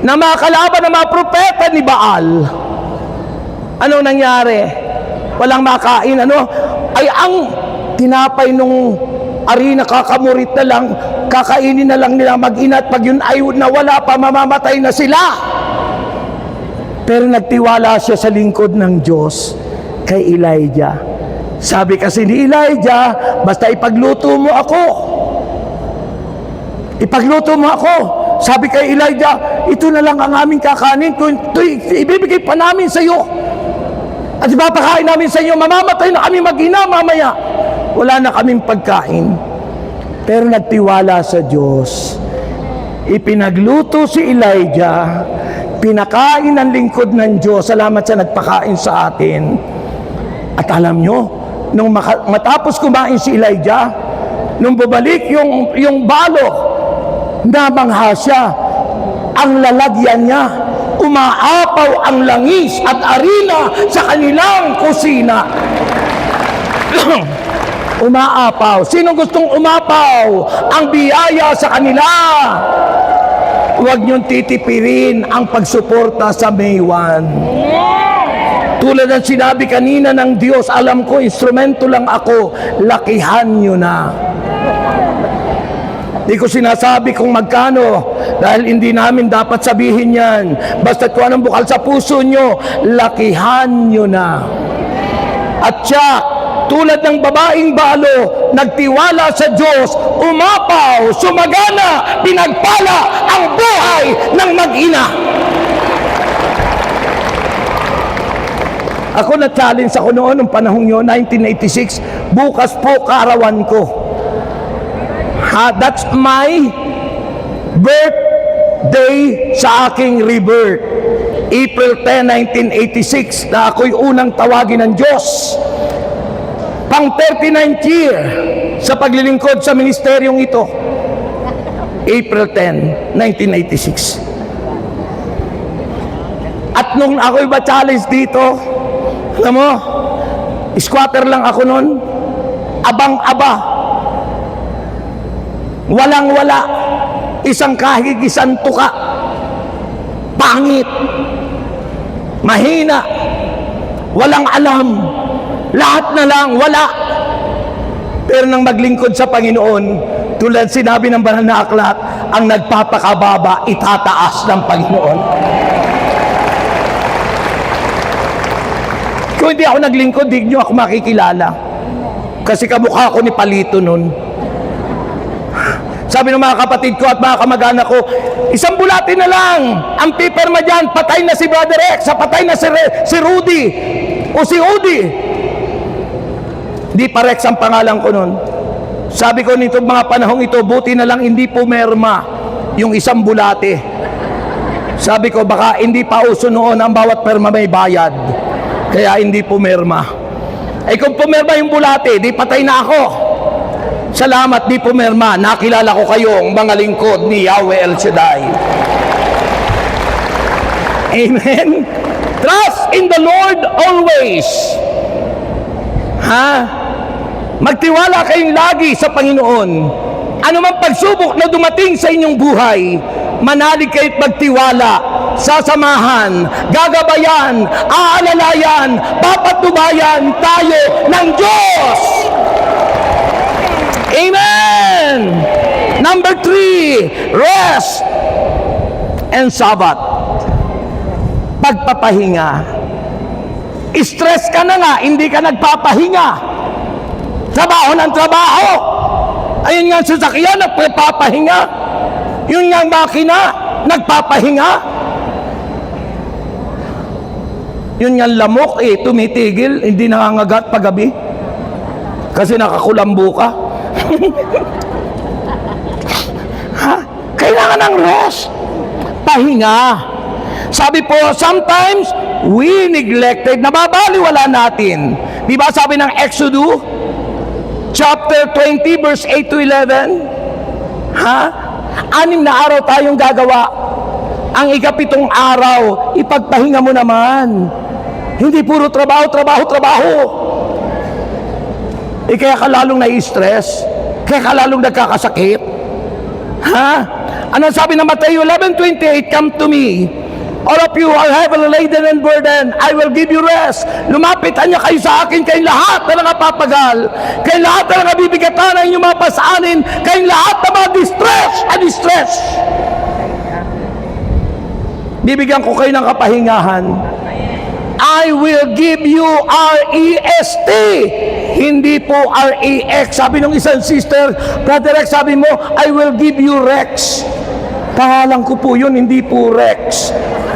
na mga kalaban ng mga propeta ni Baal. Ano nangyari? Walang makain. Ay ang tinapay nung arena, kakamurit na lang, kakainin na lang nila mag-ina, at pag yun ay nawala pa, mamamatay na sila. Pero nagtiwala siya sa lingkod ng Diyos kay Elijah. Sabi kasi ni Elijah, basta ipagluto mo ako. Ipagluto mo ako. Sabi kay Elijah, ito na lang ang aming kakanin. Ibibigay pa namin sa iyo. At ipapakain namin sa iyo. Mamamatay na kami mag-ina mamaya. Wala na kaming pagkain. Pero nagtiwala sa Diyos. Ipinagluto si Elijah, pinakain ang lingkod ng Diyos. Salamat sa nagpakain sa atin. At alam nyo, nung matapos kumain si Elijah, nung bumalik yung balo, namangha siya. Ang lalagyan niya, umaapaw ang langis at arena sa kanilang kusina. Umaapaw. Sino gustong umapaw? Ang biyaya sa kanila. Huwag niyong titipirin ang pagsuporta sa May 1. Tulad ng sinabi kanina ng Diyos, alam ko, instrumento lang ako, lakihan niyo na. Di ko sinasabi kung magkano, dahil hindi namin dapat sabihin yan. Basta kung anong bukal sa puso nyo, lakihan nyo na. At siya, tulad ng babaeng balo, nagtiwala sa Diyos, umapaw, sumagana, pinagpala ang buhay ng mag-ina. Ako na-challenge ako noon, nung panahon nyo, 1986, bukas po kaarawan ko. That's my birthday sa aking rebirth. April 10, 1986, na ako'y unang tawagin ng Diyos. Pang 39th year sa paglilingkod sa ministeryong ito. April 10, 1986. At nung ako'y ba-challenge dito, alam mo, squatter lang ako noon, abang-aba, walang-wala, isang kahig, isang tuka, pangit, mahina, walang alam, lahat na lang, wala. Pero nang maglingkod sa Panginoon, tulad sinabi ng banal na aklat, ang nagpapakababa, itataas ng Panginoon. Kung hindi ako naglingkod, di nyo ako makikilala. Kasi kamukha ko ni Palito nun. Sabi ng mga kapatid ko at mga kamag-anak ko, isang bulati na lang ang pipirma dyan, patay na si Brother X, patay na si Rudy o si Udi. Di pa Rex ang pangalan ko nun. Sabi ko nito mga panahong ito, buti na lang hindi pumirma yung isang bulati. Sabi ko baka hindi pa uso noon ang bawat perma may bayad, kaya hindi pumirma. Eh kung pumirma yung bulati, di patay na ako. Salamat, di pumirma. Nakilala ko kayong mga lingkod ni Yahweh El Shaddai. Amen. Trust in the Lord always. Magtiwala kayong lagi sa Panginoon. Ano man pagsubok na dumating sa inyong buhay, manalig kayo't magtiwala, sasamahan, gagabayan, aalalayan, papatubayan tayo ng Diyos. Amen. Number 3, rest and Sabbath. Pagpapahinga. Stress ka na nga, hindi ka nagpapahinga. Trabaho ng trabaho. Ayun nga ang sasakyan, nagpapahinga. Yun nga ang makina, nagpapahinga. Yun nga ang lamok, tumitigil, hindi nangangagat paggabi. Kasi nakakulambo ka. Kailangan ng rest. Pahinga. Sabi po, sometimes we neglected, nababaliwala natin. Di ba sabi ng Exodus chapter 20 verse 8 to 11? 6 na araw tayong gagawa. Ang ika-7 araw, ipagpahinga mo naman. Hindi puro trabaho, trabaho, trabaho. Kaya ka lalong nai-stress, kaya ka lalong nagkakasakit. Ano sabi ng Mateo 11:28? Come to me, all of you are heavily laden and burdened, I will give you rest. Lumapitan niya kayo sa akin, kayong lahat na nangapapagal, kayong lahat na nangabibigatan ng inyong mga pasaanin, kayong lahat na mga distress. Bibigyan ko kayo ng kapahingahan. I will give you R-E-S-T, hindi po R-E-X. Sabi ng isang sister, Brother Rex, sabi mo, I will give you Rex. Pangalan ko po yun, hindi po Rex.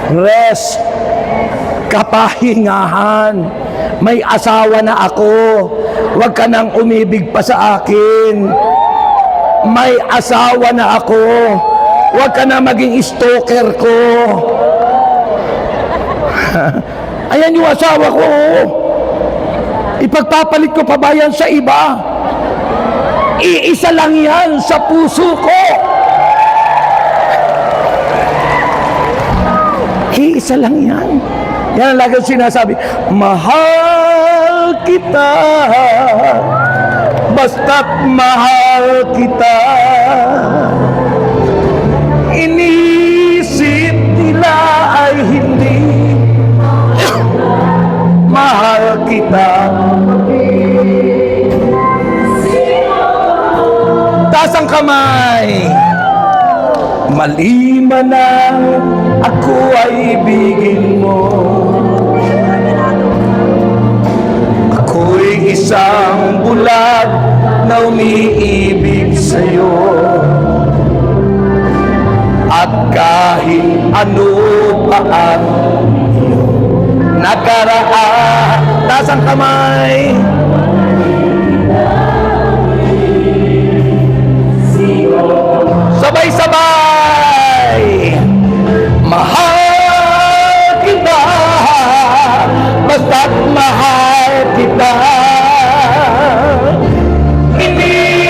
Rest. Kapahingahan. May asawa na ako. Huwag ka nang umibig pa sa akin. May asawa na ako. Huwag ka na maging stalker ko. Ayan yung asawa ko. Ipagpapalit ko pa ba yan sa iba? Iisa lang yan sa puso ko. Iisa lang yan. Yan ang lagi sinasabi, mahal kita, basta't mahal kita. Inisip nila ay hindi mahal kita. Taas ang kamay. Mali man ang ako ay ibigin mo. Ako'y isang bulag na umiibig sa'yo. At kahit ano pa ang nakaraan. Taas ang kamay. Sabay-sabay. Mahal kita, basta't mahal kita. Inisip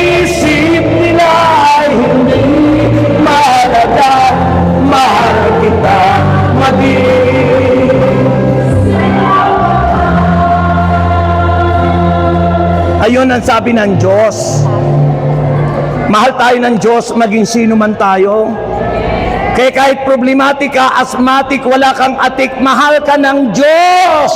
Ganun ang sabi ng Diyos. Mahal tayo ng Diyos, maging sino man tayo. Kaya kahit problematika, asthmatic, wala kang atik, mahal ka ng Diyos.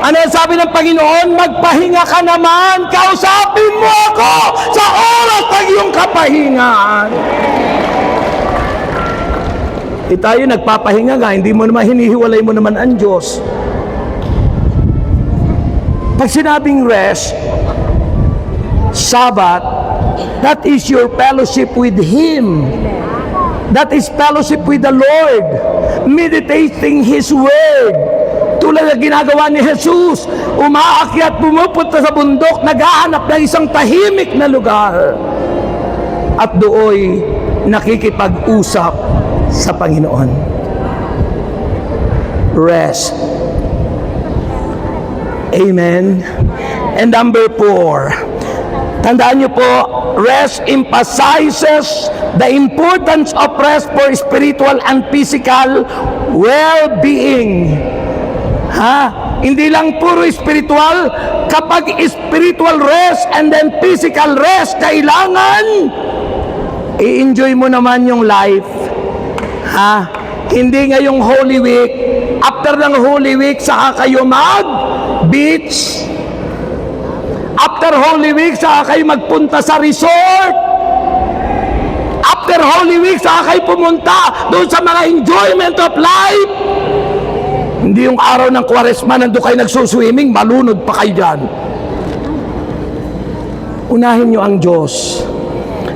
Ano ang sabi ng Panginoon? Magpahinga ka naman. Kausapin mo ako sa oras ng iyong kapahingaan. Tayo nagpapahinga nga, hindi mo naman, hinihiwalay mo naman ang Diyos. Pag sinabing rest, Sabbath, that is your fellowship with Him. That is fellowship with the Lord. Meditating His Word. Tulad na ginagawa ni Jesus, umaakyat, pumupunta sa bundok, naghahanap ng isang tahimik na lugar. At dooy nakikipag-usap sa Panginoon. Rest. Amen. And number 4, tandaan niyo po, rest emphasizes the importance of rest for spiritual and physical well-being. Hindi lang puro spiritual, kapag spiritual rest and then physical rest, kailangan i-enjoy mo naman yung life. Hindi ngayong Holy Week, after ng Holy Week, saka kayo mag-beach. After Holy Week, saka kayo magpunta sa resort. After Holy Week, saka kayo pumunta doon sa mga enjoyment of life. Hindi yung araw ng Kwaresma, nandun kayo nagsuswimming, malunod pa kayo dyan. Unahin nyo ang Diyos.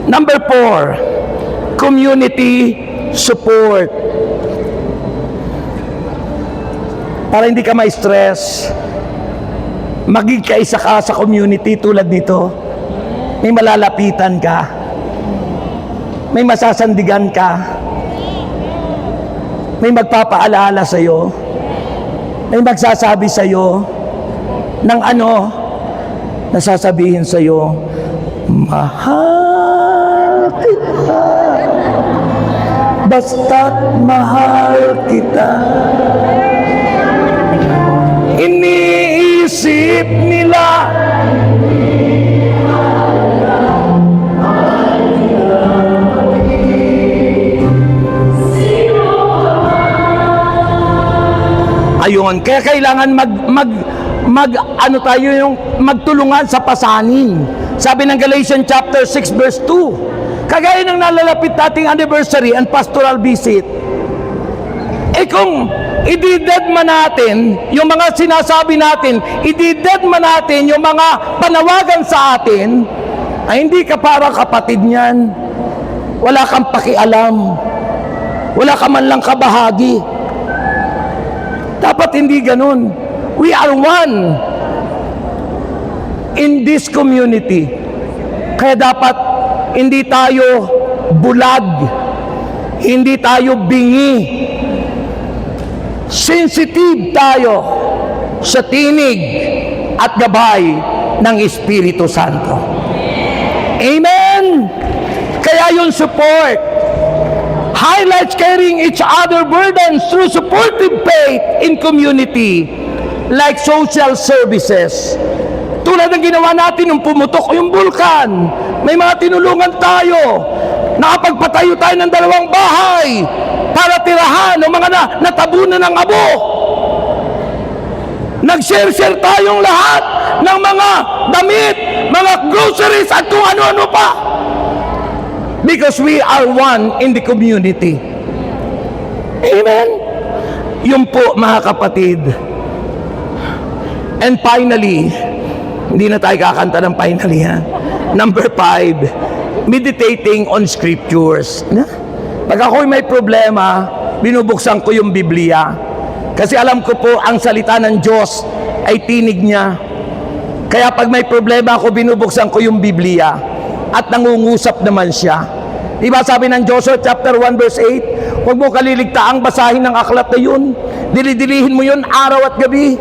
Number 4, community support. Para hindi ka ma-stress, maging kaisa ka sa community tulad nito. May malalapitan ka. May masasandigan ka. May magpapaalala sa'yo. May magsasabi sa'yo ng ano, nasasabihin sa'yo, mahal kita. Basta't mahal kita. Iniisip nila ayun, kaya kailangan ano tayo yung magtulungan sa pasanin. Sabi ng Galatians chapter 6 verse 2, kagaya ng nalalapit nating anniversary and pastoral visit, kung ididedma natin yung mga sinasabi natin, ididedma natin yung mga panawagan sa atin, ay hindi ka parang kapatid niyan. Wala kang pakialam. Wala ka man lang kabahagi. Dapat hindi ganun. We are one in this community. Kaya dapat hindi tayo bulag, hindi tayo bingi. Sensitive tayo sa tinig at gabay ng Espiritu Santo. Amen! Kaya yung support highlights carrying each other burdens through supportive faith in community like social services. Tulad ng ginawa natin nung pumutok yung bulkan, may mga tinulungan tayo. Nakapagpatayo tayo ng 2 bahay para tirahan ng mga natabunan ng abo. Nag-share-share tayong lahat ng mga damit, mga groceries at kung ano-ano pa. Because we are one in the community. Amen? Yun po mga kapatid. And finally, hindi na tayo kakanta ng finally ha. Number 5, meditating on scriptures. Pag ako'y may problema, binubuksan ko yung Biblia. Kasi alam ko po, ang salita ng Diyos ay tinig niya. Kaya pag may problema ako, binubuksan ko yung Biblia. At nangungusap naman siya. Diba sabi ng Joshua chapter 1 verse 8, huwag mo kaliligtaang basahin ng aklat na yun. Dilidilihin mo yun araw at gabi.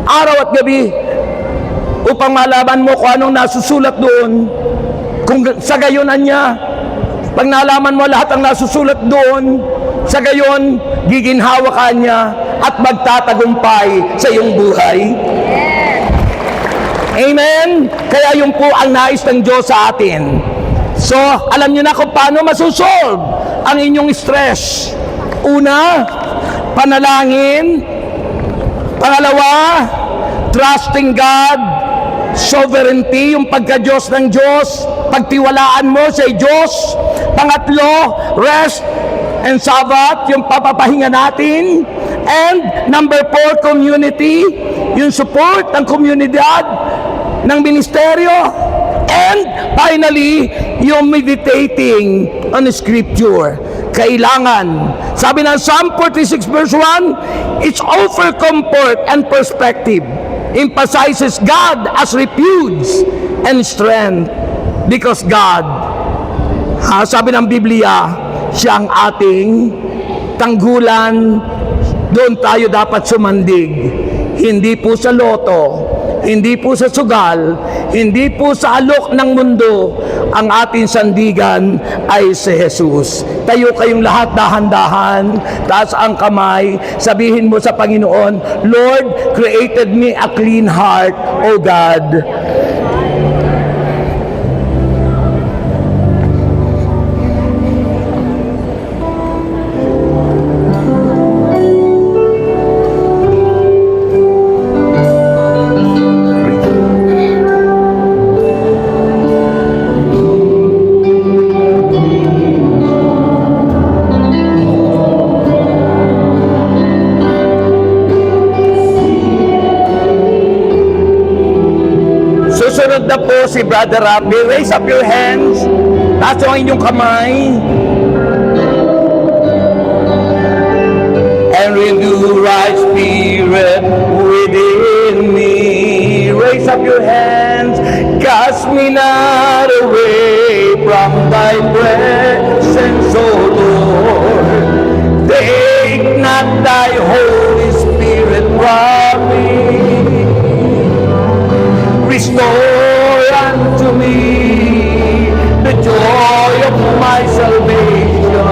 Araw at gabi. Upang malaman mo kung anong nasusulat doon. Kung sa gayonan niya, pag nalaman mo lahat ang nasusulat doon, sa gayon, giginhawa ka niya at magtatagumpay sa iyong buhay. Amen? Kaya yun po ang nais ng Diyos sa atin. So, alam niyo na kung paano masusolve ang inyong stress. Una, panalangin. Pangalawa, trusting God. Sovereignty, yung pagka-Diyos ng Diyos. Pagtiwalaan mo sa Diyos. Pangatlo, rest and Sabbath, yung papapahinga natin. And number 4, community, yung support ng komunidad, ng ministeryo. And finally, yung meditating on Scripture. Kailangan. Sabi ng Psalm 46 verse 1, it's offer comfort and perspective. Emphasizes God as refuge and strength. Because God, sabi ng Biblia, siya ang ating tanggulan. Doon tayo dapat sumandig. Hindi po sa loto, hindi po sa sugal, hindi po sa alok ng mundo. Ang ating sandigan ay si Jesus. Tayo kayong lahat dahan-dahan, taas ang kamay, sabihin mo sa Panginoon, Lord, created me a clean heart, O God. Susunod na po si Brother Rafi. Raise up your hands. Taas ang inyong kamay. And renew right spirit within me. Raise up your hands. Cast me not away from thy presence, O Lord. Take not thy Holy Spirit from me. Restore unto me the joy of my salvation,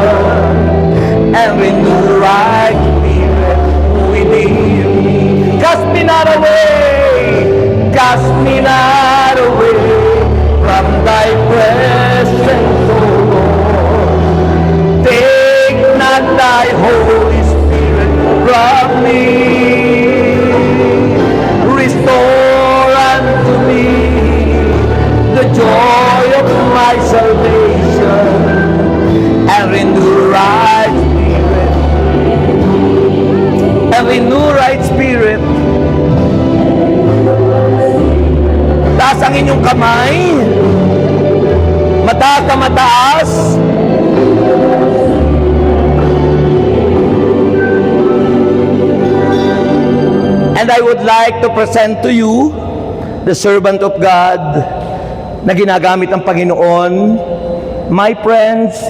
and renew right spirit within me. Cast me not away from thy presence, O Lord. Take not thy Holy Spirit from me. Restore unto me the joy of my salvation, and renew right spirit, Taas ang inyong kamay, mataas na mataas. And I would like to present to you the servant of God na ginagamit ng Panginoon, my friends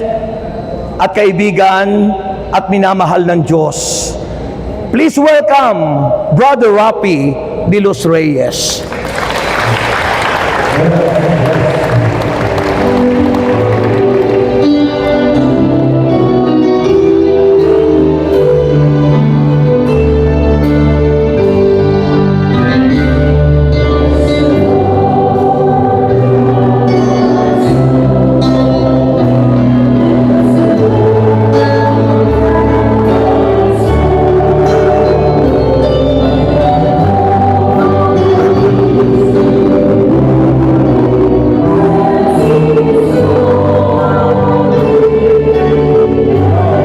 at kaibigan at minamahal ng Diyos. Please welcome Brother Rafi de los Reyes.